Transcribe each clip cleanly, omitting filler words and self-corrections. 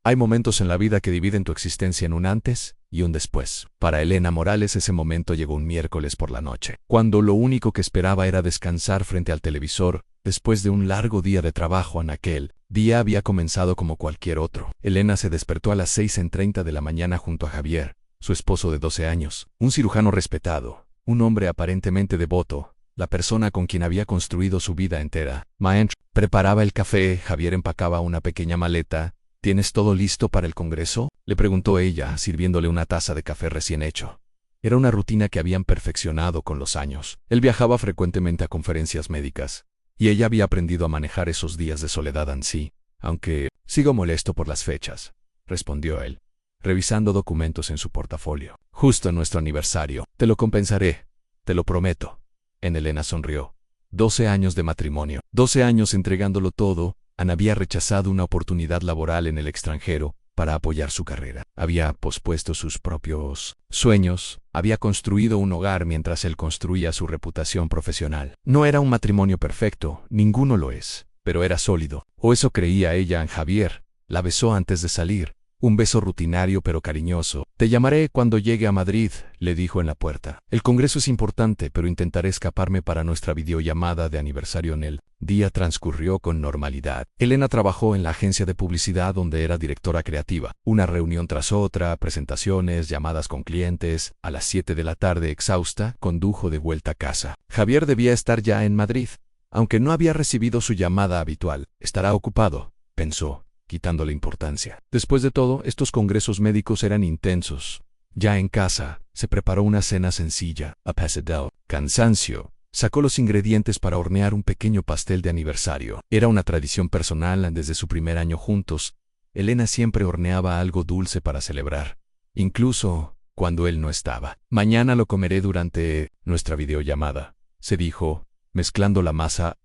Hay momentos en la vida que dividen tu existencia en un antes y un después. Para Elena Morales ese momento llegó un miércoles por la noche, cuando lo único que esperaba era descansar frente al televisor, después de un largo día de trabajo. En aquel día había comenzado como cualquier otro. Elena se despertó a las 6:30 de la mañana junto a Javier, su esposo de 12 años, un cirujano respetado, un hombre aparentemente devoto, la persona con quien había construido su vida entera. Maestro preparaba el café, Javier empacaba una pequeña maleta. ¿Tienes todo listo para el congreso?, le preguntó ella, sirviéndole una taza de café recién hecho. Era una rutina que habían perfeccionado con los años. Él viajaba frecuentemente a conferencias médicas, y ella había aprendido a manejar esos días de soledad ansí. Aunque sigo molesto por las fechas, respondió él, revisando documentos en su portafolio. Justo en nuestro aniversario. Te lo compensaré, te lo prometo. Elena sonrió. 12 años de matrimonio, 12 años entregándolo todo. Ann había rechazado una oportunidad laboral en el extranjero para apoyar su carrera. Había pospuesto sus propios sueños, había construido un hogar mientras él construía su reputación profesional. No era un matrimonio perfecto, ninguno lo es, pero era sólido. O eso creía ella en Javier. La besó antes de salir. Un beso rutinario pero cariñoso. Te llamaré cuando llegue a Madrid, le dijo en la puerta. El congreso es importante, pero intentaré escaparme para nuestra videollamada de aniversario. En el día transcurrió con normalidad. Elena trabajó en la agencia de publicidad donde era directora creativa. Una reunión tras otra, presentaciones, llamadas con clientes. A las 7 de la tarde, exhausta, condujo de vuelta a casa. Javier debía estar ya en Madrid, aunque no había recibido su llamada habitual. Estará ocupado, pensó, quitándole importancia. Después de todo, estos congresos médicos eran intensos. Ya en casa, se preparó una cena sencilla, a pesar del cansancio. Sacó los ingredientes para hornear un pequeño pastel de aniversario. Era una tradición personal desde su primer año juntos. Elena siempre horneaba algo dulce para celebrar, incluso cuando él no estaba. Mañana lo comeré durante nuestra videollamada, se dijo, mezclando la masa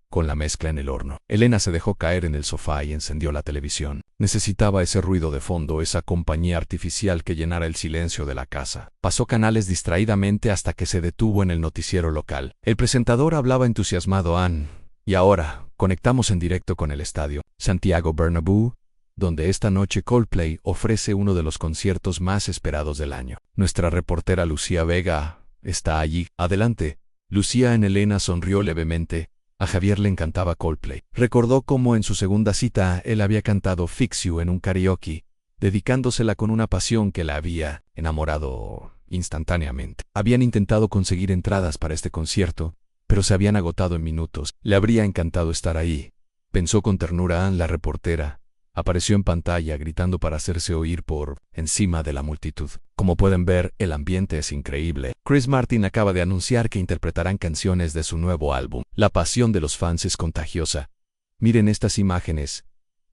con la mezcla en el horno. Elena se dejó caer en el sofá y encendió la televisión. Necesitaba ese ruido de fondo, esa compañía artificial que llenara el silencio de la casa. Pasó canales distraídamente hasta que se detuvo en el noticiero local. El presentador hablaba entusiasmado. Y ahora, conectamos en directo con el estadio Santiago Bernabéu, donde esta noche Coldplay ofrece uno de los conciertos más esperados del año. Nuestra reportera Lucía Vega está allí. Adelante. Lucía. Elena sonrió levemente. A Javier le encantaba Coldplay. Recordó cómo en su segunda cita él había cantado Fix You en un karaoke, dedicándosela con una pasión que la había enamorado instantáneamente. Habían intentado conseguir entradas para este concierto, pero se habían agotado en minutos. Le habría encantado estar ahí, pensó con ternura. La reportera apareció en pantalla gritando para hacerse oír por encima de la multitud. Como pueden ver, el ambiente es increíble. Chris Martin acaba de anunciar que interpretarán canciones de su nuevo álbum. La pasión de los fans es contagiosa. Miren estas imágenes.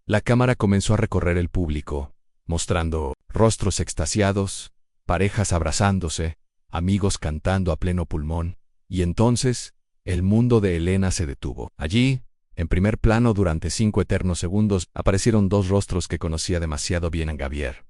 La cámara comenzó a recorrer el público, mostrando rostros extasiados, parejas abrazándose, amigos cantando a pleno pulmón. Y entonces, el mundo de Elena se detuvo. Allí, en primer plano durante 5 eternos segundos, aparecieron dos rostros que conocía demasiado bien: a Javier,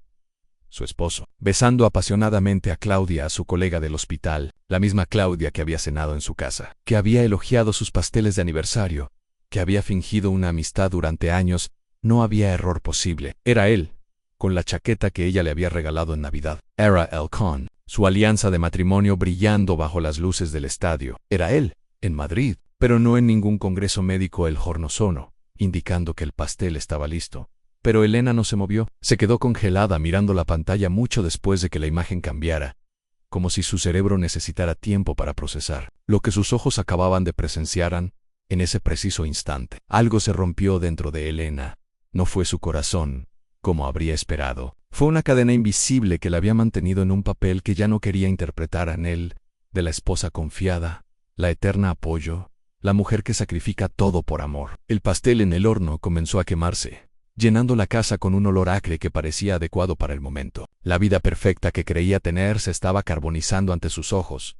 su esposo, besando apasionadamente a Claudia, a su colega del hospital, la misma Claudia que había cenado en su casa, que había elogiado sus pasteles de aniversario, que había fingido una amistad durante años. No había error posible. Era él, con la chaqueta que ella le había regalado en Navidad. Era él con su alianza de matrimonio brillando bajo las luces del estadio. Era él, en Madrid, pero no en ningún congreso médico. El horno sonó, indicando que el pastel estaba listo. Pero Elena no se movió. Se quedó congelada mirando la pantalla mucho después de que la imagen cambiara, como si su cerebro necesitara tiempo para procesar lo que sus ojos acababan de presenciar. En ese preciso instante, algo se rompió dentro de Elena. No fue su corazón, como habría esperado. Fue una cadena invisible que la había mantenido en un papel que ya no quería interpretar. En él, de la esposa confiada, la eterna apoyo, la mujer que sacrifica todo por amor. El pastel en el horno comenzó a quemarse, llenando la casa con un olor acre que parecía adecuado para el momento. La vida perfecta que creía tener se estaba carbonizando ante sus ojos.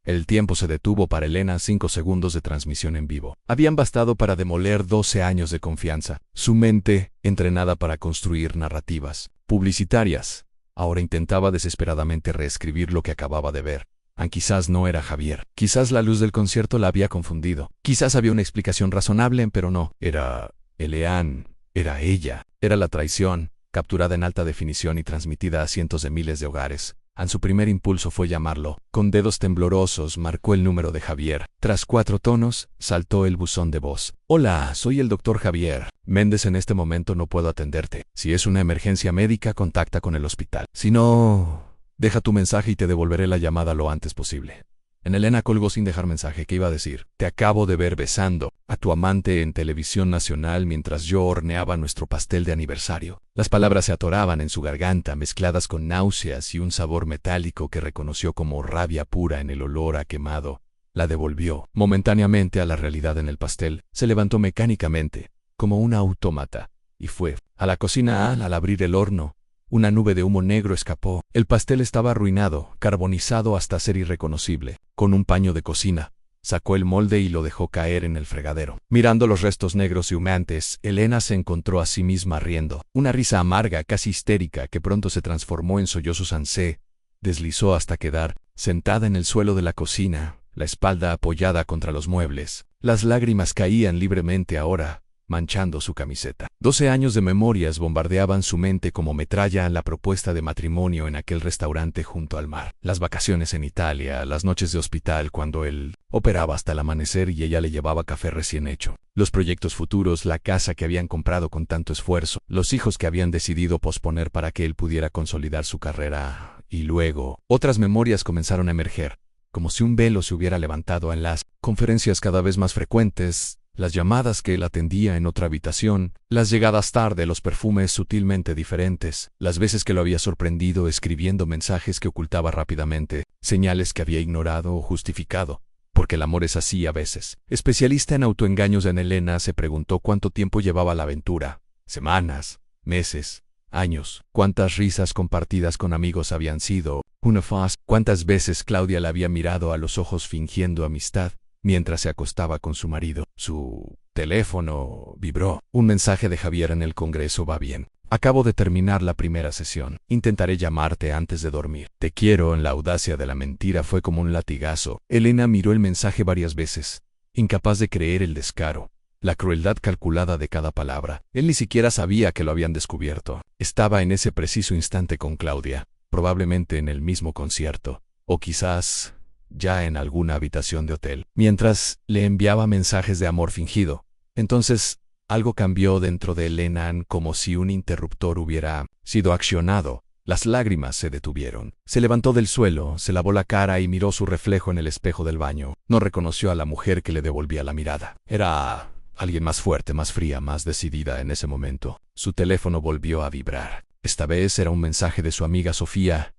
El tiempo se detuvo para Elena. 5 segundos de transmisión en vivo habían bastado para demoler 12 años de confianza. Su mente, entrenada para construir narrativas publicitarias, ahora intentaba desesperadamente reescribir lo que acababa de ver. Quizás no era Javier. Quizás la luz del concierto la había confundido. Quizás había una explicación razonable, pero no. Era Elean. Era ella. Era la traición. capturada en alta definición y transmitida a cientos de miles de hogares. Su primer impulso fue llamarlo. Con dedos temblorosos marcó el número de Javier. Tras 4 tonos, saltó el buzón de voz. Hola, soy el doctor Javier Méndez. En este momento no puedo atenderte. Si es una emergencia médica, contacta con el hospital. Si no, deja tu mensaje y te devolveré la llamada lo antes posible. Elena colgó sin dejar mensaje. ¿Qué iba a decir? Te acabo de ver besando a tu amante en televisión nacional mientras yo horneaba nuestro pastel de aniversario. Las palabras se atoraban en su garganta, mezcladas con náuseas y un sabor metálico que reconoció como rabia pura en el olor a quemado. La devolvió momentáneamente a la realidad en el pastel. Se levantó mecánicamente, como una autómata, y fue a la cocina. Al abrir el horno, una nube de humo negro escapó. El pastel estaba arruinado, carbonizado hasta ser irreconocible. Con un paño de cocina, sacó el molde y lo dejó caer en el fregadero. Mirando los restos negros y humeantes, Elena se encontró a sí misma riendo. Una risa amarga, casi histérica, que pronto se transformó en sollozos. Se deslizó hasta quedar sentada en el suelo de la cocina, la espalda apoyada contra los muebles. Las lágrimas caían libremente ahora, manchando su camiseta. 12 años de memorias bombardeaban su mente como metralla. La propuesta de matrimonio en aquel restaurante junto al mar, las vacaciones en Italia, las noches de hospital cuando él operaba hasta el amanecer y ella le llevaba café recién hecho, los proyectos futuros, la casa que habían comprado con tanto esfuerzo, los hijos que habían decidido posponer para que él pudiera consolidar su carrera. Y luego, otras memorias comenzaron a emerger, como si un velo se hubiera levantado en las conferencias cada vez más frecuentes, las llamadas que él atendía en otra habitación, las llegadas tarde, los perfumes sutilmente diferentes, las veces que lo había sorprendido escribiendo mensajes que ocultaba rápidamente, señales que había ignorado o justificado, porque el amor es así a veces. Especialista en autoengaños, Elena se preguntó cuánto tiempo llevaba la aventura. Semanas, meses, años. Cuántas risas compartidas con amigos habían sido una farsa. Cuántas veces Claudia la había mirado a los ojos fingiendo amistad mientras se acostaba con su marido. Su teléfono vibró. Un mensaje de Javier en el Congreso. Va bien. Acabo de terminar la primera sesión. Intentaré llamarte antes de dormir. Te quiero. En la audacia de la mentira fue como un latigazo. Elena miró el mensaje varias veces, incapaz de creer el descaro, la crueldad calculada de cada palabra. Él ni siquiera sabía que lo habían descubierto. Estaba en ese preciso instante con Claudia, probablemente en el mismo concierto, o quizás ya en alguna habitación de hotel, mientras le enviaba mensajes de amor fingido. Entonces, algo cambió dentro de Elena, como si un interruptor hubiera sido accionado. Las lágrimas se detuvieron. Se levantó del suelo, se lavó la cara y miró su reflejo en el espejo del baño. No reconoció a la mujer que le devolvía la mirada. Era alguien más fuerte, más fría, más decidida en ese momento. Su teléfono volvió a vibrar. Esta vez era un mensaje de su amiga Sofía.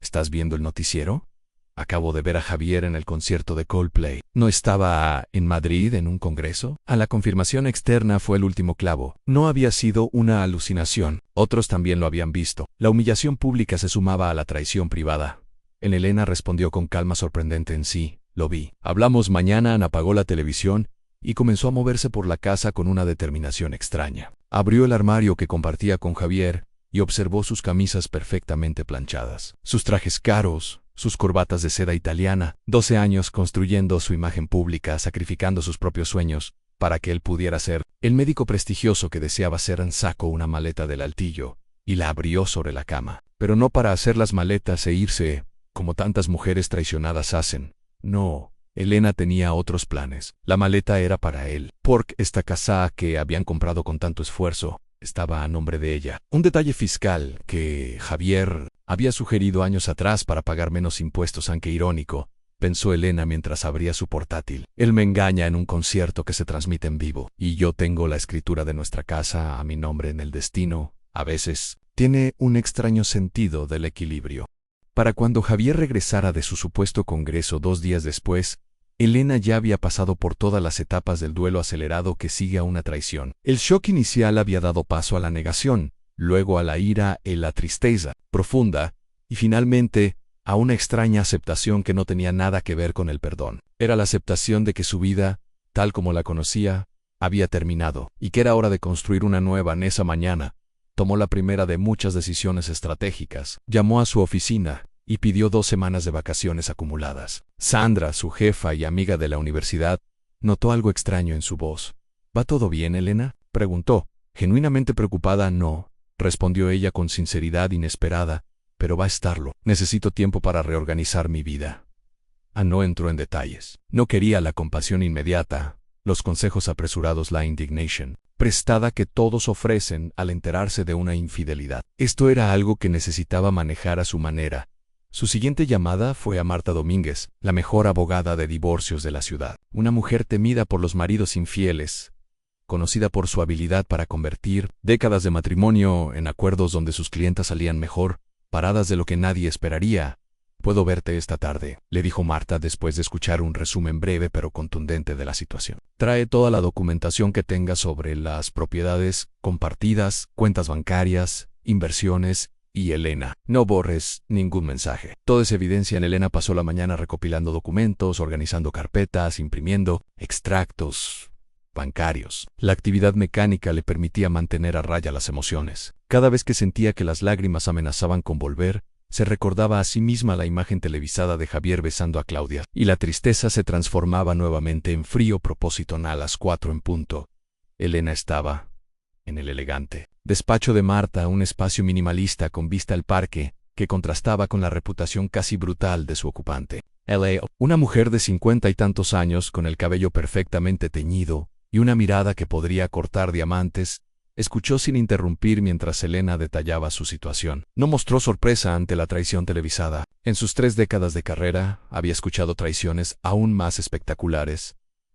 ¿Estás viendo el noticiero? Acabo de ver a Javier en el concierto de Coldplay. ¿No estaba en Madrid en un congreso? A la confirmación externa fue el último clavo. No había sido una alucinación. Otros también lo habían visto. La humillación pública se sumaba a la traición privada. Elena respondió con calma sorprendente en sí. Lo vi. Hablamos mañana. Ana apagó la televisión y comenzó a moverse por la casa con una determinación extraña. Abrió el armario que compartía con Javier y observó sus camisas perfectamente planchadas, sus trajes caros, sus corbatas de seda italiana. 12 años construyendo su imagen pública, sacrificando sus propios sueños para que él pudiera ser el médico prestigioso que deseaba ser. Sacó una maleta del altillo y la abrió sobre la cama, pero no para hacer las maletas e irse, como tantas mujeres traicionadas hacen. No, Elena tenía otros planes. La maleta era para él, porque esta casa que habían comprado con tanto esfuerzo estaba a nombre de ella. Un detalle fiscal que Javier había sugerido años atrás para pagar menos impuestos, aunque irónico, pensó Elena mientras abría su portátil. Él me engaña en un concierto que se transmite en vivo, y yo tengo la escritura de nuestra casa a mi nombre en el destino. A veces, tiene un extraño sentido del equilibrio. Para cuando Javier regresara de su supuesto congreso 2 días después, Elena ya había pasado por todas las etapas del duelo acelerado que sigue a una traición. El shock inicial había dado paso a la negación, luego a la ira y la tristeza profunda, y finalmente a una extraña aceptación que no tenía nada que ver con el perdón. Era la aceptación de que su vida, tal como la conocía, había terminado, y que era hora de construir una nueva. En esa mañana, tomó la primera de muchas decisiones estratégicas. Llamó a su oficina y pidió 2 semanas de vacaciones acumuladas. Sandra, su jefa y amiga de la universidad, notó algo extraño en su voz. ¿Va todo bien, Elena?, preguntó, genuinamente preocupada. No, respondió ella con sinceridad inesperada, pero va a estarlo. Necesito tiempo para reorganizar mi vida. No entró en detalles. No quería la compasión inmediata, los consejos apresurados, la indignación prestada que todos ofrecen al enterarse de una infidelidad. Esto era algo que necesitaba manejar a su manera. Su siguiente llamada fue a Marta Domínguez, la mejor abogada de divorcios de la ciudad. Una mujer temida por los maridos infieles, conocida por su habilidad para convertir décadas de matrimonio en acuerdos donde sus clientas salían mejor, paradas de lo que nadie esperaría. «Puedo verte esta tarde», le dijo Marta después de escuchar un resumen breve pero contundente de la situación. «Trae toda la documentación que tengas sobre las propiedades compartidas, cuentas bancarias, inversiones y Elena. No borres ningún mensaje». Toda esa evidencia en Elena pasó la mañana recopilando documentos, organizando carpetas, imprimiendo extractos bancarios. La actividad mecánica le permitía mantener a raya las emociones. Cada vez que sentía que las lágrimas amenazaban con volver, se recordaba a sí misma la imagen televisada de Javier besando a Claudia, y la tristeza se transformaba nuevamente en frío propósito. A las 4 en punto, Elena estaba en el elegante despacho de Marta, un espacio minimalista con vista al parque, que contrastaba con la reputación casi brutal de su ocupante. Una mujer de 50 y tantos años, con el cabello perfectamente teñido y una mirada que podría cortar diamantes, escuchó sin interrumpir mientras Elena detallaba su situación. No mostró sorpresa ante la traición televisada. En sus 3 décadas de carrera, había escuchado traiciones aún más espectaculares.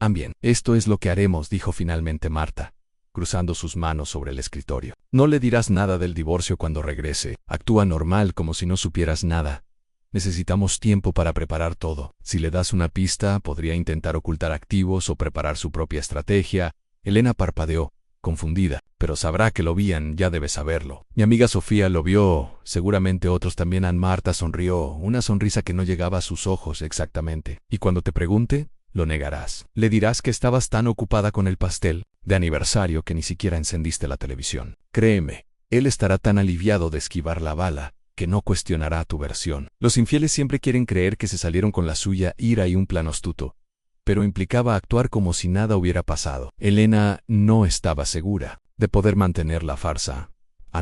«Bien, esto es lo que haremos», dijo finalmente Marta, cruzando sus manos sobre el escritorio. «No le dirás nada del divorcio cuando regrese. Actúa normal como si no supieras nada. Necesitamos tiempo para preparar todo. Si le das una pista, podría intentar ocultar activos o preparar su propia estrategia». Elena parpadeó, confundida. «Pero sabrá que lo vían, ya debe saberlo». «Mi amiga Sofía lo vio, seguramente otros también han». Marta sonrió, una sonrisa que no llegaba a sus ojos exactamente. «Y cuando te pregunte, lo negarás. Le dirás que estabas tan ocupada con el pastel de aniversario que ni siquiera encendiste la televisión. Créeme, él estará tan aliviado de esquivar la bala que no cuestionará tu versión». Los infieles siempre quieren creer que se salieron con la suya, ira y un plan astuto, pero implicaba actuar como si nada hubiera pasado. Elena no estaba segura de poder mantener la farsa.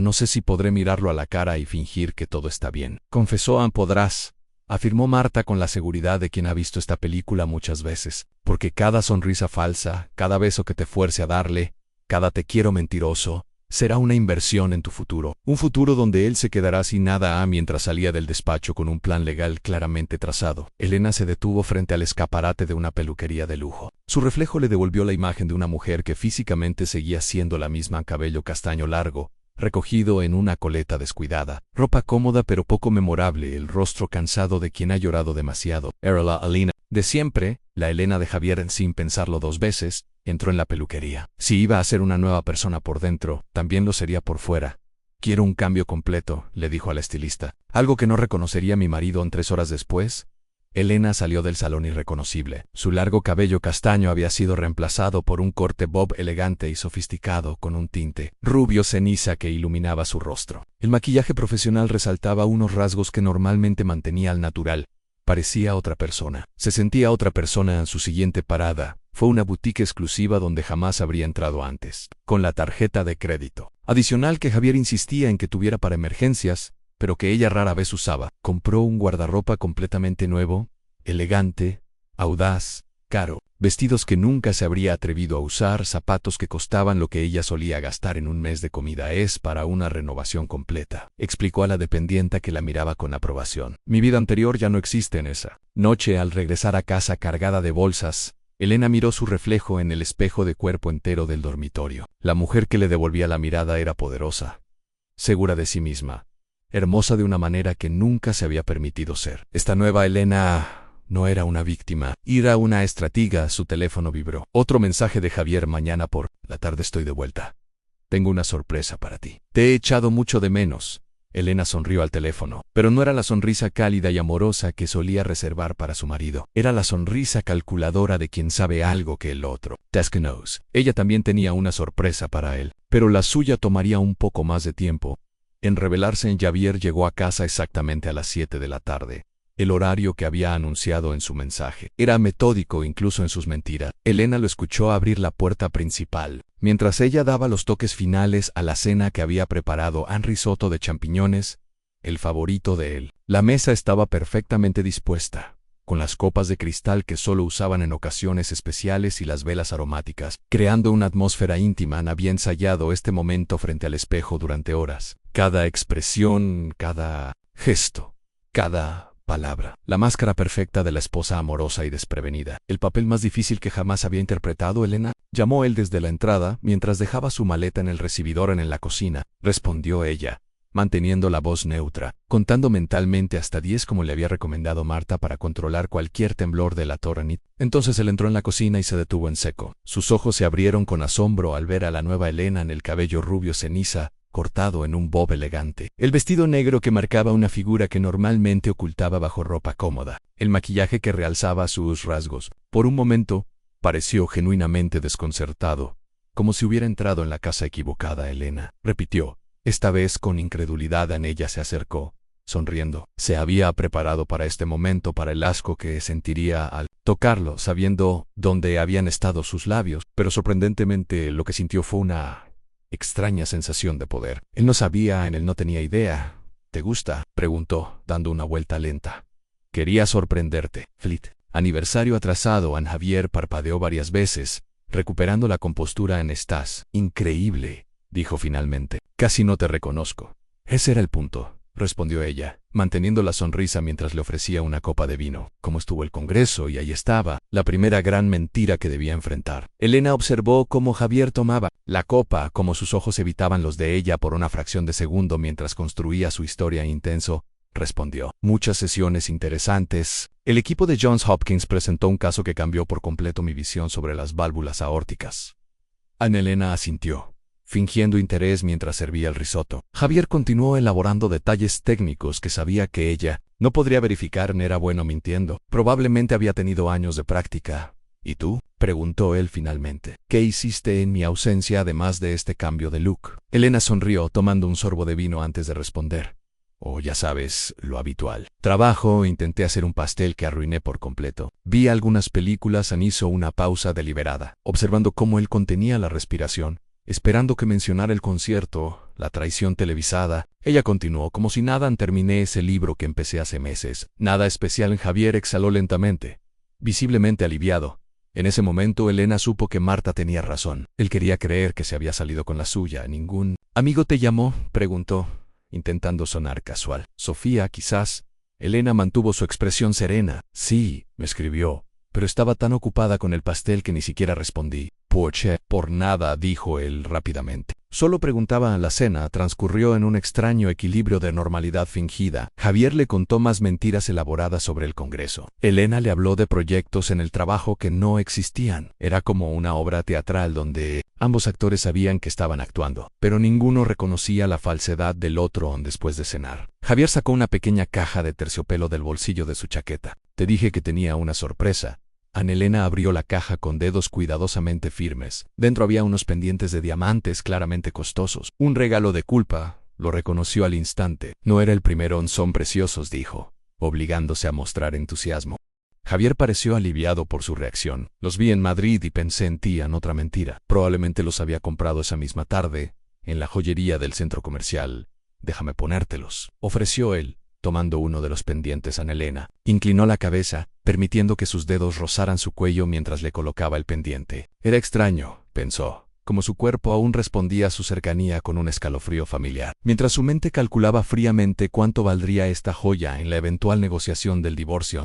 «No sé si podré mirarlo a la cara y fingir que todo está bien», confesó. «Podrás», afirmó Marta con la seguridad de quien ha visto esta película muchas veces, «porque cada sonrisa falsa, cada beso que te fuerce a darle, cada te quiero mentiroso, será una inversión en tu futuro. Un futuro donde él se quedará sin nada». Mientras salía del despacho con un plan legal claramente trazado, Elena se detuvo frente al escaparate de una peluquería de lujo. Su reflejo le devolvió la imagen de una mujer que físicamente seguía siendo la misma: cabello castaño largo, recogido en una coleta descuidada, ropa cómoda pero poco memorable, el rostro cansado de quien ha llorado demasiado. Era la Elena de siempre, la Elena de Javier. Sin pensarlo 2 veces, entró en la peluquería. Si iba a ser una nueva persona por dentro, también lo sería por fuera. «Quiero un cambio completo», le dijo a la estilista. «Algo que no reconocería mi marido en 3 horas después». Elena salió del salón irreconocible. Su largo cabello castaño había sido reemplazado por un corte bob elegante y sofisticado con un tinte rubio ceniza que iluminaba su rostro. El maquillaje profesional resaltaba unos rasgos que normalmente mantenía al natural. Parecía otra persona. Se sentía otra persona. En su siguiente parada fue una boutique exclusiva donde jamás habría entrado antes, con la tarjeta de crédito adicional que Javier insistía en que tuviera para emergencias, pero que ella rara vez usaba. Compró un guardarropa completamente nuevo, elegante, audaz, caro, vestidos que nunca se habría atrevido a usar, zapatos que costaban lo que ella solía gastar en un mes de comida. «Es para una renovación completa», explicó a la dependienta que la miraba con aprobación. «Mi vida anterior ya no existe». En esa noche, al regresar a casa cargada de bolsas, Elena miró su reflejo en el espejo de cuerpo entero del dormitorio. La mujer que le devolvía la mirada era poderosa, segura de sí misma, hermosa de una manera que nunca se había permitido ser. Esta nueva Elena no era una víctima, era una estratega. Su teléfono vibró. Otro mensaje de Javier: «Mañana por la tarde estoy de vuelta. Tengo una sorpresa para ti. Te he echado mucho de menos». Elena sonrió al teléfono, pero no era la sonrisa cálida y amorosa que solía reservar para su marido. Era la sonrisa calculadora de quien sabe algo que el otro desconoce. Ella también tenía una sorpresa para él, pero la suya tomaría un poco más de tiempo en revelarse. Javier llegó a casa exactamente a las 7 de la tarde. el horario que había anunciado en su mensaje. Era metódico incluso en sus mentiras. Elena lo escuchó abrir la puerta principal, mientras ella daba los toques finales a la cena que había preparado un risotto de champiñones, el favorito de él. La mesa estaba perfectamente dispuesta, con las copas de cristal que solo usaban en ocasiones especiales y las velas aromáticas, creando una atmósfera íntima. Había ensayado este momento frente al espejo durante horas. Cada expresión, cada gesto, cada palabra. La máscara perfecta de la esposa amorosa y desprevenida. El papel más difícil que jamás había interpretado, Elena. Llamó él desde la entrada, mientras dejaba su maleta en el recibidor en la cocina. Respondió ella, manteniendo la voz neutra, contando mentalmente hasta 10 como le había recomendado Marta para controlar cualquier temblor de la Torrenit. Entonces él entró en la cocina y se detuvo en seco. Sus ojos se abrieron con asombro al ver a la nueva Elena en el cabello rubio ceniza, cortado en un bob elegante. El vestido negro que marcaba una figura que normalmente ocultaba bajo ropa cómoda. El maquillaje que realzaba sus rasgos. Por un momento, pareció genuinamente desconcertado, como si hubiera entrado en la casa equivocada. Elena repitió, esta vez con incredulidad. Ella se acercó, sonriendo. Se había preparado para este momento, para el asco que sentiría al tocarlo, sabiendo dónde habían estado sus labios, pero sorprendentemente lo que sintió fue una extraña sensación de poder. Él no sabía, él no tenía idea. ¿Te gusta?, preguntó, dando una vuelta lenta. Quería sorprenderte, Fleet. Aniversario atrasado. Javier parpadeó varias veces, recuperando la compostura. Estás increíble, dijo finalmente. Casi no te reconozco. Ese era el punto, respondió ella, manteniendo la sonrisa mientras le ofrecía una copa de vino. ¿Cómo estuvo el congreso? Y ahí estaba, la primera gran mentira que debía enfrentar. Elena observó cómo Javier tomaba la copa, cómo sus ojos evitaban los de ella por una fracción de segundo mientras construía su historia. Intenso, respondió. Muchas sesiones interesantes. El equipo de Johns Hopkins presentó un caso que cambió por completo mi visión sobre las válvulas aórticas. Elena asintió, fingiendo interés mientras servía el risotto. Javier continuó elaborando detalles técnicos que sabía que ella no podría verificar. Era bueno mintiendo. Probablemente había tenido años de práctica. ¿Y tú?, preguntó él finalmente. ¿Qué hiciste en mi ausencia además de este cambio de look? Elena sonrió, tomando un sorbo de vino antes de responder. Oh, ya sabes, lo habitual. Trabajo. Intenté hacer un pastel que arruiné por completo. Vi algunas películas. Hizo una pausa deliberada, observando cómo él contenía la respiración, esperando que mencionara el concierto, la traición televisada. Ella continuó como si nada. Terminé ese libro que empecé hace meses. Nada especial. Javier exhaló lentamente, visiblemente aliviado. En ese momento Elena supo que Marta tenía razón. Él quería creer que se había salido con la suya. ¿Ningún amigo te llamó?, preguntó, intentando sonar casual. Sofía, quizás. Elena mantuvo su expresión serena. Sí, me escribió, pero estaba tan ocupada con el pastel que ni siquiera respondí. Poche, por nada, dijo él rápidamente. Solo preguntaba. La cena transcurrió en un extraño equilibrio de normalidad fingida. Javier le contó más mentiras elaboradas sobre el Congreso. Elena le habló de proyectos en el trabajo que no existían. Era como una obra teatral donde ambos actores sabían que estaban actuando, pero ninguno reconocía la falsedad del otro. Después de cenar, Javier sacó una pequeña caja de terciopelo del bolsillo de su chaqueta. Te dije que tenía una sorpresa. Elena abrió la caja con dedos cuidadosamente firmes. Dentro había unos pendientes de diamantes claramente costosos. Un regalo de culpa, lo reconoció al instante. No era el primero. Son preciosos, dijo, obligándose a mostrar entusiasmo. Javier pareció aliviado por su reacción. Los vi en Madrid y pensé en ti. Otra mentira. Probablemente los había comprado esa misma tarde, en la joyería del centro comercial. Déjame ponértelos, ofreció él, tomando uno de los pendientes. Elena inclinó la cabeza, permitiendo que sus dedos rozaran su cuello mientras le colocaba el pendiente. Era extraño, pensó, como su cuerpo aún respondía a su cercanía con un escalofrío familiar. Mientras su mente calculaba fríamente cuánto valdría esta joya en la eventual negociación del divorcio.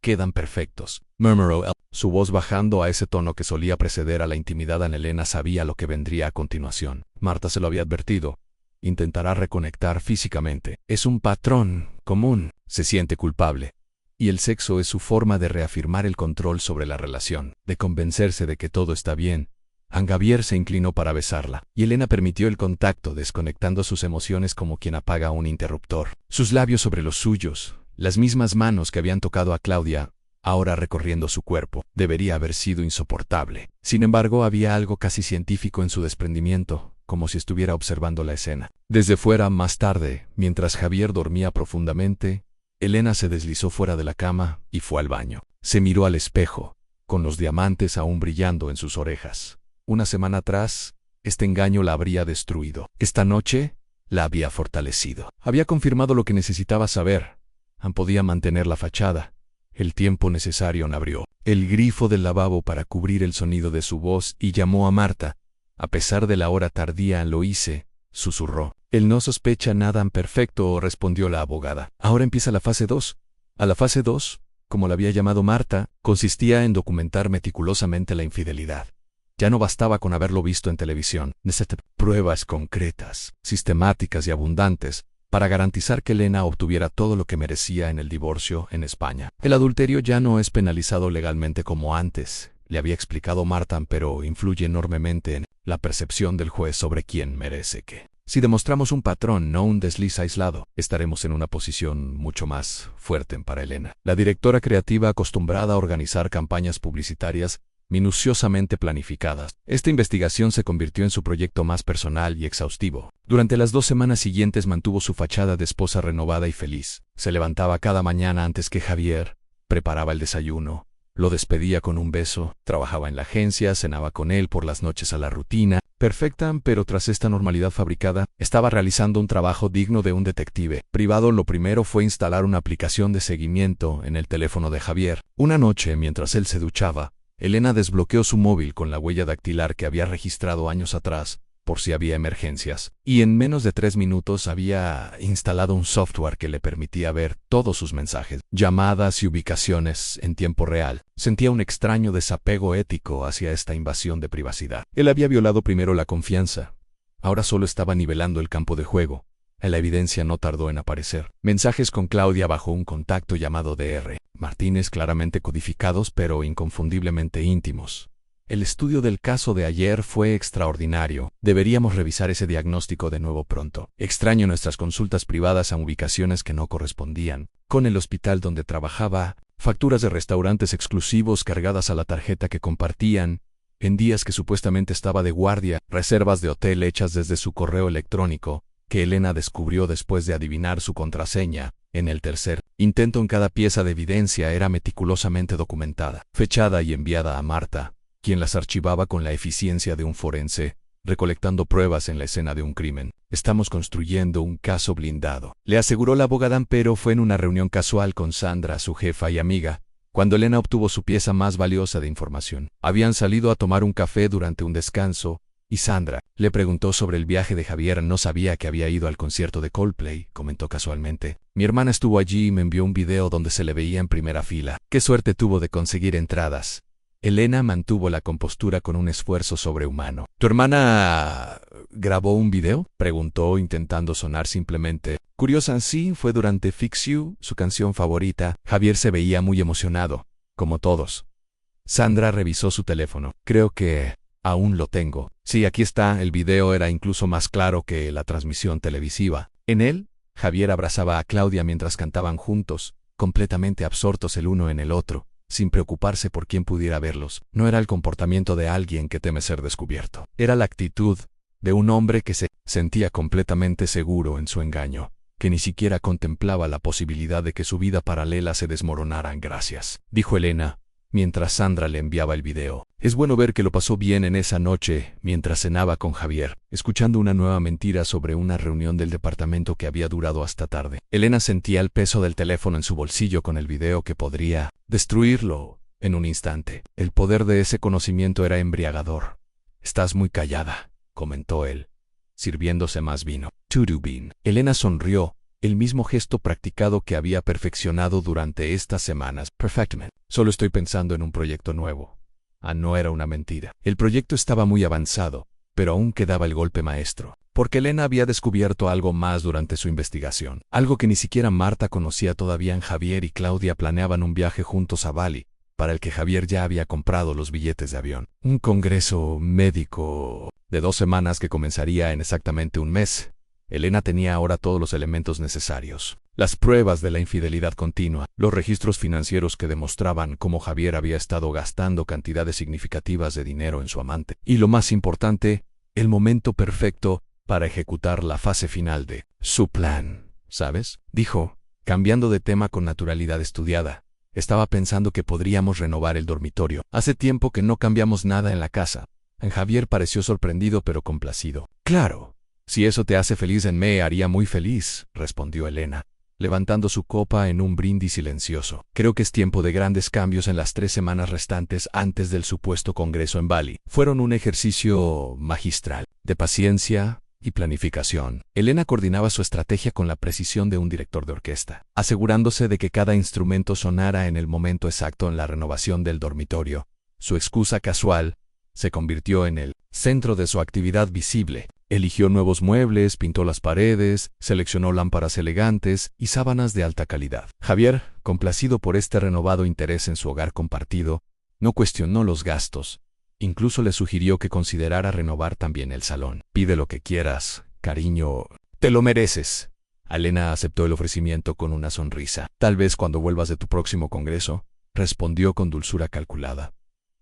Quedan perfectos, murmuró él, su voz bajando a ese tono que solía preceder a la intimidad. Elena sabía lo que vendría a continuación. Marta se lo había advertido. Intentará reconectar físicamente. Es un patrón común. Se siente culpable. Y el sexo es su forma de reafirmar el control sobre la relación, de convencerse de que todo está bien. Javier se inclinó para besarla, y Elena permitió el contacto, desconectando sus emociones como quien apaga un interruptor. Sus labios sobre los suyos, las mismas manos que habían tocado a Claudia, ahora recorriendo su cuerpo, debería haber sido insoportable. Sin embargo, había algo casi científico en su desprendimiento, como si estuviera observando la escena. Desde fuera, más tarde, mientras Javier dormía profundamente, Elena se deslizó fuera de la cama y fue al baño. Se miró al espejo, con los diamantes aún brillando en sus orejas. Una semana atrás, este engaño la habría destruido. Esta noche, la había fortalecido. Había confirmado lo que necesitaba saber. Podía mantener la fachada. El tiempo necesario abrió el grifo del lavabo para cubrir el sonido de su voz y llamó a Marta. A pesar de la hora tardía, lo hice, susurró. Él no sospecha nada perfecto, respondió la abogada. Ahora empieza la fase 2. A la fase 2, como la había llamado Marta, consistía en documentar meticulosamente la infidelidad. Ya no bastaba con haberlo visto en televisión. Necesitaba pruebas concretas, sistemáticas y abundantes, para garantizar que Elena obtuviera todo lo que merecía en el divorcio en España. El adulterio ya no es penalizado legalmente como antes, le había explicado Marta, pero influye enormemente en la percepción del juez sobre quién merece qué. Si demostramos un patrón, no un desliz aislado, estaremos en una posición mucho más fuerte para Elena. La directora creativa, acostumbrada a organizar campañas publicitarias minuciosamente planificadas, esta investigación se convirtió en su proyecto más personal y exhaustivo. Durante las 2 semanas siguientes mantuvo su fachada de esposa renovada y feliz. Se levantaba cada mañana antes que Javier, preparaba el desayuno, lo despedía con un beso, trabajaba en la agencia, cenaba con él por las noches a la rutina perfecta, pero tras esta normalidad fabricada, estaba realizando un trabajo digno de un detective privado. Lo primero fue instalar una aplicación de seguimiento en el teléfono de Javier. Una noche, mientras él se duchaba, Elena desbloqueó su móvil con la huella dactilar que había registrado años atrás, por si había emergencias, y en menos de 3 minutos había instalado un software que le permitía ver todos sus mensajes, llamadas y ubicaciones en tiempo real. Sentía un extraño desapego ético hacia esta invasión de privacidad. Él había violado primero la confianza. Ahora solo estaba nivelando el campo de juego. La evidencia no tardó en aparecer. Mensajes con Claudia bajo un contacto llamado Dr. Martínez, claramente codificados pero inconfundiblemente íntimos. El estudio del caso de ayer fue extraordinario. Deberíamos revisar ese diagnóstico de nuevo pronto. Extraño nuestras consultas privadas a ubicaciones que no correspondían con el hospital donde trabajaba, facturas de restaurantes exclusivos cargadas a la tarjeta que compartían, en días que supuestamente estaba de guardia, reservas de hotel hechas desde su correo electrónico, que Elena descubrió después de adivinar su contraseña. En el tercer intento, en cada pieza de evidencia era meticulosamente documentada, fechada y enviada a Marta, quien las archivaba con la eficiencia de un forense, recolectando pruebas en la escena de un crimen. Estamos construyendo un caso blindado, le aseguró la abogada, pero fue en una reunión casual con Sandra, su jefa y amiga, cuando Elena obtuvo su pieza más valiosa de información. Habían salido a tomar un café durante un descanso, y Sandra le preguntó sobre el viaje de Javier. No sabía que había ido al concierto de Coldplay, comentó casualmente. Mi hermana estuvo allí y me envió un video donde se le veía en primera fila. Qué suerte tuvo de conseguir entradas. Elena mantuvo la compostura con un esfuerzo sobrehumano. ¿Tu hermana grabó un video?, preguntó, intentando sonar simplemente curiosa. Sí, fue durante Fix You, su canción favorita. Javier se veía muy emocionado, como todos. Sandra revisó su teléfono. Creo que aún lo tengo. Sí, aquí está. El video era incluso más claro que la transmisión televisiva. En él, Javier abrazaba a Claudia mientras cantaban juntos, completamente absortos el uno en el otro, sin preocuparse por quién pudiera verlos. No era el comportamiento de alguien que teme ser descubierto. Era la actitud de un hombre que se sentía completamente seguro en su engaño, que ni siquiera contemplaba la posibilidad de que su vida paralela se desmoronara. Gracias, dijo Elena, mientras Sandra le enviaba el video. Es bueno ver que lo pasó bien en esa noche mientras cenaba con Javier, escuchando una nueva mentira sobre una reunión del departamento que había durado hasta tarde. Elena sentía el peso del teléfono en su bolsillo con el video que podría destruirlo en un instante. El poder de ese conocimiento era embriagador. Estás muy callada, comentó él, sirviéndose más vino. Tudubin. Elena sonrió, el mismo gesto practicado que había perfeccionado durante estas semanas. Perfectamente. Solo estoy pensando en un proyecto nuevo. No era una mentira. El proyecto estaba muy avanzado, pero aún quedaba el golpe maestro, porque Elena había descubierto algo más durante su investigación, algo que ni siquiera Marta conocía todavía. Javier y Claudia planeaban un viaje juntos a Bali, para el que Javier ya había comprado los billetes de avión. Un congreso médico de 2 semanas que comenzaría en exactamente un mes. Elena tenía ahora todos los elementos necesarios. Las pruebas de la infidelidad continua, los registros financieros que demostraban cómo Javier había estado gastando cantidades significativas de dinero en su amante. Y lo más importante, el momento perfecto para ejecutar la fase final de su plan. ¿Sabes?, dijo, Cambiando de tema con naturalidad estudiada, estaba pensando que podríamos renovar el dormitorio. Hace tiempo que no cambiamos nada en la casa. Javier pareció sorprendido pero complacido. Claro, si eso te hace feliz, me haría muy feliz, respondió Elena, levantando su copa en un brindis silencioso. Creo que es tiempo de grandes cambios en las 3 semanas restantes antes del supuesto congreso en Bali. Fueron un ejercicio magistral, de paciencia y planificación. Elena coordinaba su estrategia con la precisión de un director de orquesta, asegurándose de que cada instrumento sonara en el momento exacto en la renovación del dormitorio. Su excusa casual se convirtió en el centro de su actividad visible. Eligió nuevos muebles, pintó las paredes, seleccionó lámparas elegantes y sábanas de alta calidad. Javier, complacido por este renovado interés en su hogar compartido, no cuestionó los gastos. Incluso le sugirió que considerara renovar también el salón. Pide lo que quieras, cariño. Te lo mereces. Elena aceptó el ofrecimiento con una sonrisa. Tal vez cuando vuelvas de tu próximo congreso, respondió con dulzura calculada.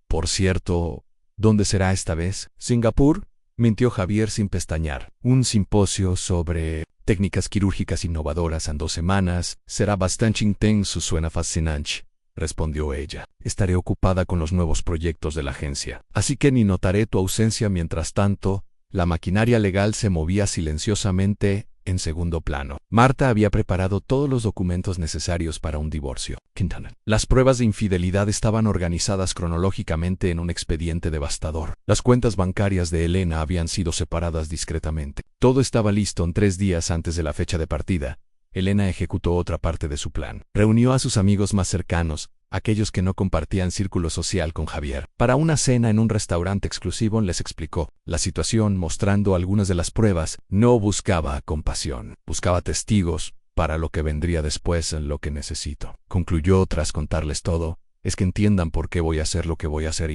Por cierto, ¿dónde será esta vez? ¿Singapur? Mintió Javier sin pestañear. Un simposio sobre técnicas quirúrgicas innovadoras en 2 semanas. Será bastante intenso, suena fascinante, respondió ella. Estaré ocupada con los nuevos proyectos de la agencia, así que ni notaré tu ausencia. Mientras tanto, la maquinaria legal se movía silenciosamente en segundo plano. Marta había preparado todos los documentos necesarios para un divorcio. Las pruebas de infidelidad estaban organizadas cronológicamente en un expediente devastador. Las cuentas bancarias de Elena habían sido separadas discretamente. Todo estaba listo. En 3 días antes de la fecha de partida, Elena ejecutó otra parte de su plan. Reunió a sus amigos más cercanos, aquellos que no compartían círculo social con Javier, para una cena en un restaurante exclusivo. Les explicó la situación, mostrando algunas de las pruebas. No buscaba compasión, buscaba testigos para lo que vendría después. En lo que necesito, concluyó tras contarles todo, es que entiendan por qué voy a hacer lo que voy a hacer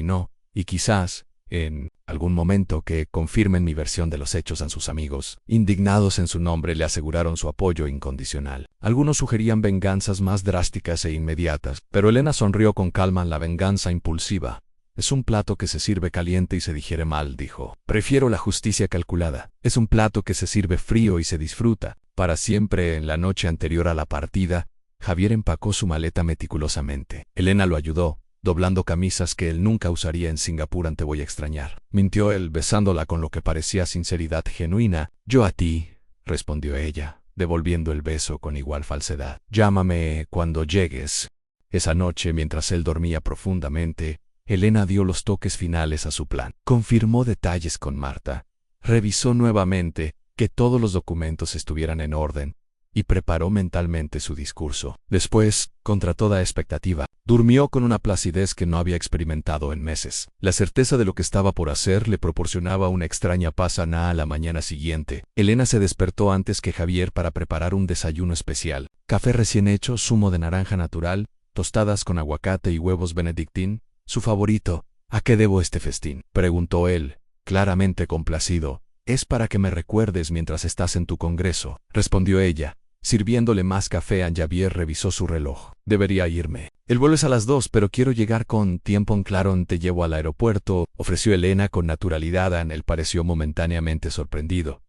y quizás, en algún momento, que confirmen mi versión de los hechos. A sus amigos, indignados en su nombre, le aseguraron su apoyo incondicional. Algunos sugerían venganzas más drásticas e inmediatas, pero Elena sonrió con calma. La venganza impulsiva es un plato que se sirve caliente y se digiere mal, dijo. Prefiero la justicia calculada. Es un plato que se sirve frío y se disfruta para siempre. En la noche anterior a la partida, Javier empacó su maleta meticulosamente. Elena lo ayudó, doblando camisas que él nunca usaría en Singapur. Te voy a extrañar, mintió él, besándola con lo que parecía sinceridad genuina. Yo a ti, respondió ella, devolviendo el beso con igual falsedad. Llámame cuando llegues. Esa noche, mientras él dormía profundamente, Elena dio los toques finales a su plan. Confirmó detalles con Marta, revisó nuevamente que todos los documentos estuvieran en orden y preparó mentalmente su discurso. Después, contra toda expectativa, durmió con una placidez que no había experimentado en meses. La certeza de lo que estaba por hacer le proporcionaba una extraña paz. A la mañana siguiente, Elena se despertó antes que Javier para preparar un desayuno especial. Café recién hecho, zumo de naranja natural, tostadas con aguacate y huevos benedictín, su favorito. ¿A qué debo este festín?, preguntó él, claramente complacido. Es para que me recuerdes mientras estás en tu congreso, respondió ella, sirviéndole más café. Javier revisó su reloj. Debería irme. El vuelo es a las 2, pero quiero llegar con tiempo. Claro, te llevo al aeropuerto, ofreció Elena con naturalidad. Él pareció momentáneamente sorprendido.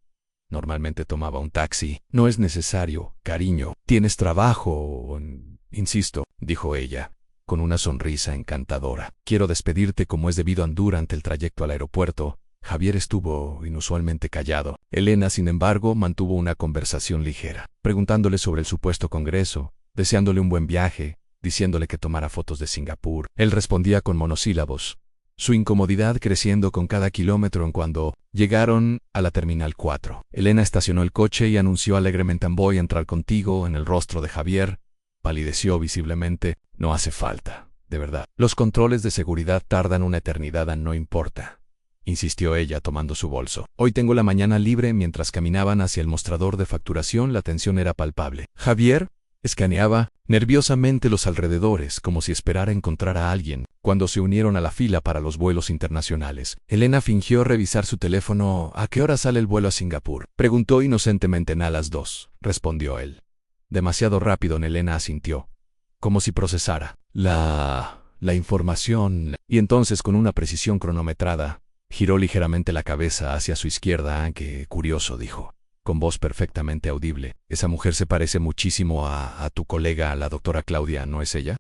Normalmente tomaba un taxi. No es necesario, cariño. ¿Tienes trabajo? Insisto, dijo ella, con una sonrisa encantadora. Quiero despedirte como es debido. Durante el trayecto al aeropuerto, Javier estuvo inusualmente callado. Elena, sin embargo, mantuvo una conversación ligera, preguntándole sobre el supuesto congreso, deseándole un buen viaje, diciéndole que tomara fotos de Singapur. Él respondía con monosílabos, su incomodidad creciendo con cada kilómetro. Cuando llegaron a la Terminal 4, Elena estacionó el coche y anunció alegremente: voy a entrar contigo. En el rostro de Javier palideció visiblemente. No hace falta, de verdad. Los controles de seguridad tardan una eternidad. No importa, insistió ella tomando su bolso. Hoy tengo la mañana libre. Mientras caminaban hacia el mostrador de facturación, la tensión era palpable. Javier escaneaba nerviosamente los alrededores, como si esperara encontrar a alguien. Cuando se unieron a la fila para los vuelos internacionales, Elena fingió revisar su teléfono. ¿A qué hora sale el vuelo a Singapur?, preguntó inocentemente. A las 2, respondió él. Demasiado rápido. Elena asintió, como si procesara la información, y entonces, con una precisión cronometrada, giró ligeramente la cabeza hacia su izquierda. Qué curioso, dijo. con voz perfectamente audible. Esa mujer se parece muchísimo a tu colega, a la doctora Claudia, ¿no es ella?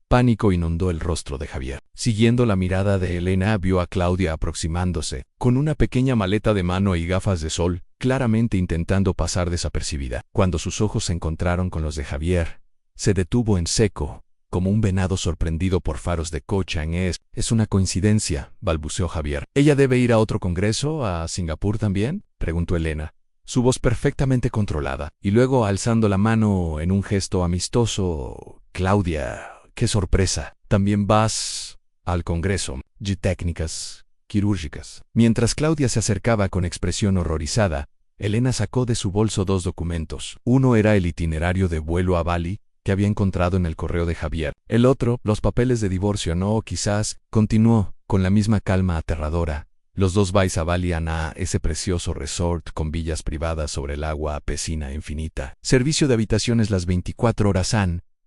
Pánico inundó el rostro de Javier. Siguiendo la mirada de Elena, vio a Claudia aproximándose, con una pequeña maleta de mano y gafas de sol, claramente intentando pasar desapercibida. Cuando sus ojos se encontraron con los de Javier, se detuvo en seco, como un venado sorprendido por faros de coche. Es una coincidencia, balbuceó Javier. ¿Ella debe ir a otro congreso, a Singapur también?, preguntó Elena, su voz perfectamente controlada, y luego alzando la mano en un gesto amistoso. Claudia, ¡qué sorpresa! ¿También vas al congreso de técnicas quirúrgicas? Mientras Claudia se acercaba con expresión horrorizada, Elena sacó de su bolso 2 documentos. Uno era el itinerario de vuelo a Bali, que había encontrado en el correo de Javier. El otro, los papeles de divorcio. No, quizás, continuó, con la misma calma aterradora. Los 2 vais a Bali, a ese precioso resort con villas privadas sobre el agua, piscina infinita, servicio de habitaciones las 24 horas.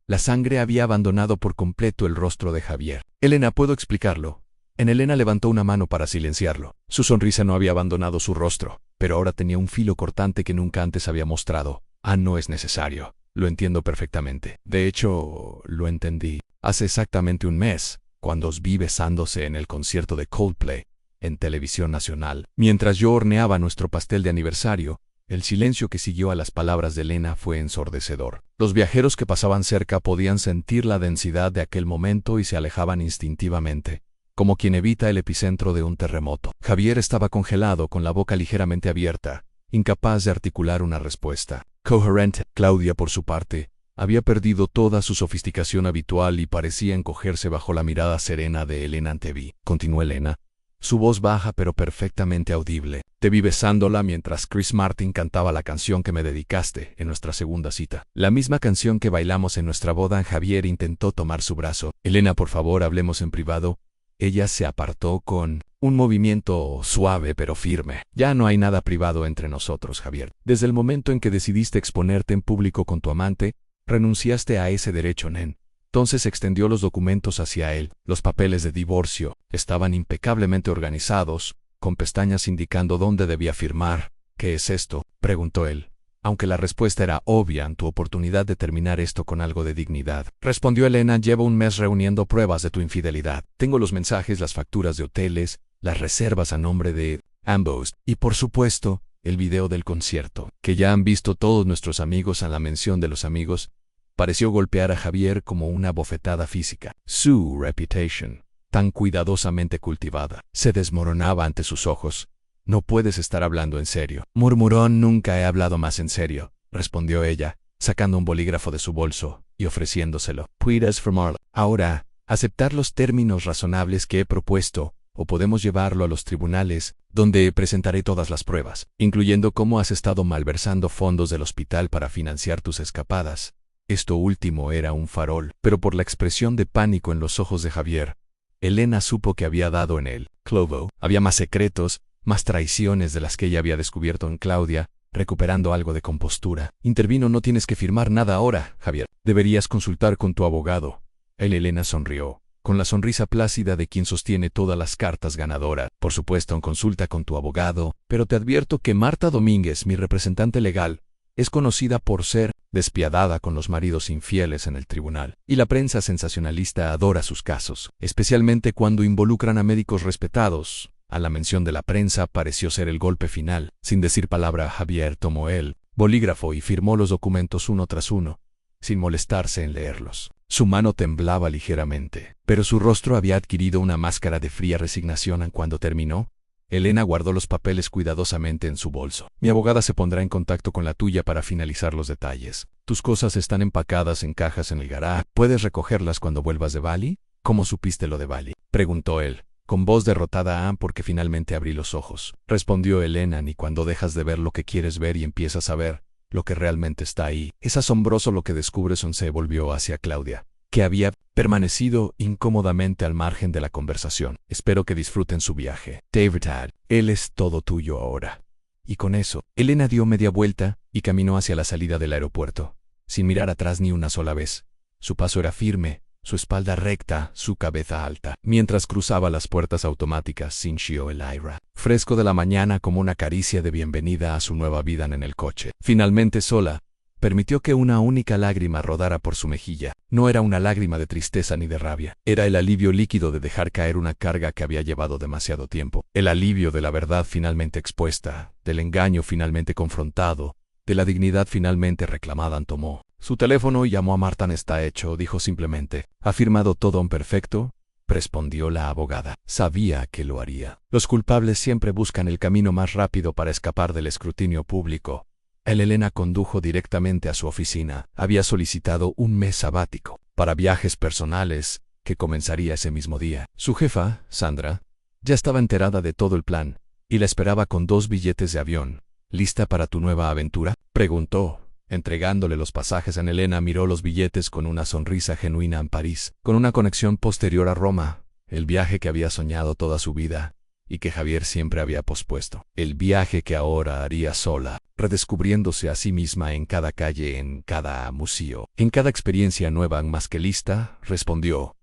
La sangre había abandonado por completo el rostro de Javier. Elena, ¿puedo explicarlo? Elena levantó una mano para silenciarlo. Su sonrisa no había abandonado su rostro, pero ahora tenía un filo cortante que nunca antes había mostrado. No es necesario. Lo entiendo perfectamente. De hecho, lo entendí hace exactamente un mes, cuando os vi besándose en el concierto de Coldplay, en Televisión Nacional. Mientras yo horneaba nuestro pastel de aniversario, el silencio que siguió a las palabras de Elena fue ensordecedor. Los viajeros que pasaban cerca podían sentir la densidad de aquel momento y se alejaban instintivamente, como quien evita el epicentro de un terremoto. Javier estaba congelado, con la boca ligeramente abierta, incapaz de articular una respuesta coherente. Claudia, por su parte, había perdido toda su sofisticación habitual y parecía encogerse bajo la mirada serena de Elena. Te vi, continuó Elena, su voz baja pero perfectamente audible. Te vi besándola mientras Chris Martin cantaba la canción que me dedicaste en nuestra segunda cita. La misma canción que bailamos en nuestra boda. Javier intentó tomar su brazo. Elena, por favor, hablemos en privado. Ella se apartó con un movimiento suave pero firme. Ya no hay nada privado entre nosotros, Javier. Desde el momento en que decidiste exponerte en público con tu amante, renunciaste a ese derecho, nen. Entonces extendió los documentos hacia él. Los papeles de divorcio estaban impecablemente organizados, con pestañas indicando dónde debía firmar. ¿Qué es esto?, preguntó él. Aunque la respuesta era obvia, tu oportunidad de terminar esto con algo de dignidad. Respondió Elena, llevo un mes reuniendo pruebas de tu infidelidad. Tengo los mensajes, las facturas de hoteles, las reservas a nombre de ambos, y por supuesto, el video del concierto, que ya han visto todos nuestros amigos. A la mención de los amigos, pareció golpear a Javier como una bofetada física. Su reputation, tan cuidadosamente cultivada, se desmoronaba ante sus ojos. No puedes estar hablando en serio, murmuró. Nunca he hablado más en serio, respondió ella, sacando un bolígrafo de su bolso y ofreciéndoselo. Puedes firmarlo. Ahora, aceptar los términos razonables que he propuesto, o podemos llevarlo a los tribunales, donde presentaré todas las pruebas, incluyendo cómo has estado malversando fondos del hospital para financiar tus escapadas. Esto último era un farol, pero por la expresión de pánico en los ojos de Javier, Elena supo que había dado en él. Clovo, había más secretos, más traiciones de las que ella había descubierto en Claudia. Recuperando algo de compostura, intervino. No tienes que firmar nada ahora, Javier. Deberías consultar con tu abogado. Elena sonrió, con la sonrisa plácida de quien sostiene todas las cartas ganadora. Por supuesto, consulta con tu abogado, pero te advierto que Marta Domínguez, mi representante legal, es conocida por ser despiadada con los maridos infieles en el tribunal, y la prensa sensacionalista adora sus casos, especialmente cuando involucran a médicos respetados. A la mención de la prensa pareció ser el golpe final. Sin decir palabra, Javier tomó el bolígrafo y firmó los documentos uno tras uno, sin molestarse en leerlos. Su mano temblaba ligeramente, pero su rostro había adquirido una máscara de fría resignación. Cuando terminó, Elena guardó los papeles cuidadosamente en su bolso. Mi abogada se pondrá en contacto con la tuya para finalizar los detalles. Tus cosas están empacadas en cajas en el garaje. ¿Puedes recogerlas cuando vuelvas de Bali? ¿Cómo supiste lo de Bali?, preguntó él, con voz derrotada. Porque finalmente abrí los ojos, respondió Elena. Ni cuando dejas de ver lo que quieres ver y empiezas a ver lo que realmente está ahí. Es asombroso lo que descubres. Se volvió hacia Claudia, que había permanecido incómodamente al margen de la conversación. Espero que disfruten su viaje, David. Él es todo tuyo ahora. Y con eso, Elena dio media vuelta y caminó hacia la salida del aeropuerto, sin mirar atrás ni una sola vez. Su paso era firme, su espalda recta, su cabeza alta, mientras cruzaba las puertas automáticas, sintió el aire fresco de la mañana como una caricia de bienvenida a su nueva vida en el coche. Finalmente sola, permitió que una única lágrima rodara por su mejilla. No era una lágrima de tristeza ni de rabia. Era el alivio líquido de dejar caer una carga que había llevado demasiado tiempo. El alivio de la verdad finalmente expuesta, del engaño finalmente confrontado, de la dignidad finalmente reclamada. Tomó su teléfono y llamó a Martin. Está hecho, dijo simplemente. ¿Ha firmado todo en perfecto? Respondió la abogada. Sabía que lo haría. Los culpables siempre buscan el camino más rápido para escapar del escrutinio público. Elena condujo directamente a su oficina. Había solicitado un mes sabático para viajes personales, que comenzaría ese mismo día. Su jefa, Sandra, ya estaba enterada de todo el plan, y la esperaba con 2 billetes de avión. ¿Lista para tu nueva aventura?, preguntó, entregándole los pasajes. Elena miró los billetes con una sonrisa genuina. En París, con una conexión posterior a Roma, el viaje que había soñado toda su vida, y que Javier siempre había pospuesto. El viaje que ahora haría sola, redescubriéndose a sí misma en cada calle, en cada museo, en cada experiencia nueva. Más que lista, respondió.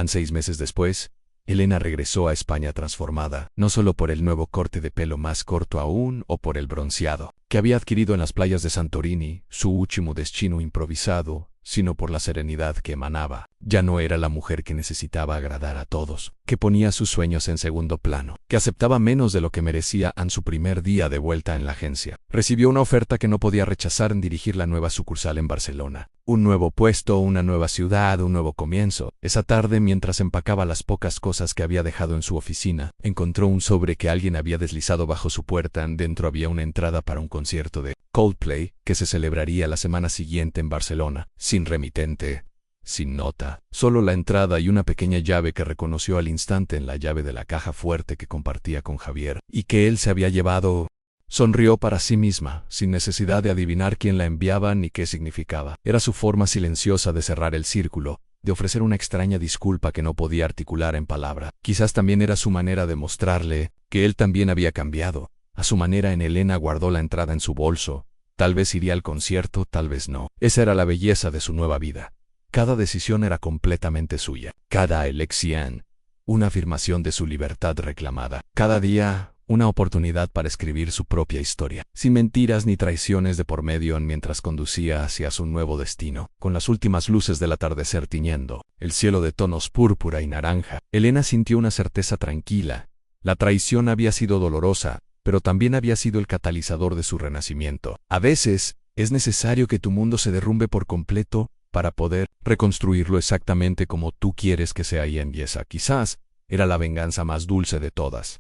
6 meses después, Elena regresó a España transformada, no solo por el nuevo corte de pelo más corto aún o por el bronceado que había adquirido en las playas de Santorini, su último destino improvisado, sino por la serenidad que emanaba. Ya no era la mujer que necesitaba agradar a todos, que ponía sus sueños en segundo plano, que aceptaba menos de lo que merecía. En su primer día de vuelta en la agencia, recibió una oferta que no podía rechazar en dirigir la nueva sucursal en Barcelona. Un nuevo puesto, una nueva ciudad, un nuevo comienzo. Esa tarde, mientras empacaba las pocas cosas que había dejado en su oficina, encontró un sobre que alguien había deslizado bajo su puerta. Dentro había una entrada para un concierto de Coldplay que se celebraría la semana siguiente en Barcelona, sin remitente, sin nota, solo la entrada y una pequeña llave que reconoció al instante en la llave de la caja fuerte que compartía con Javier, y que él se había llevado. Sonrió para sí misma, sin necesidad de adivinar quién la enviaba ni qué significaba. Era su forma silenciosa de cerrar el círculo, de ofrecer una extraña disculpa que no podía articular en palabra. Quizás también era su manera de mostrarle que él también había cambiado. A su manera. Elena guardó la entrada en su bolso. Tal vez iría al concierto, tal vez no. Esa era la belleza de su nueva vida. Cada decisión era completamente suya. Cada elección, una afirmación de su libertad reclamada. Cada día, una oportunidad para escribir su propia historia, sin mentiras ni traiciones de por medio. Mientras conducía hacia su nuevo destino, con las últimas luces del atardecer tiñendo el cielo de tonos púrpura y naranja, Elena sintió una certeza tranquila. La traición había sido dolorosa, pero también había sido el catalizador de su renacimiento. A veces, es necesario que tu mundo se derrumbe por completo para poder reconstruirlo exactamente como tú quieres que sea. Y esa, quizás, era la venganza más dulce de todas.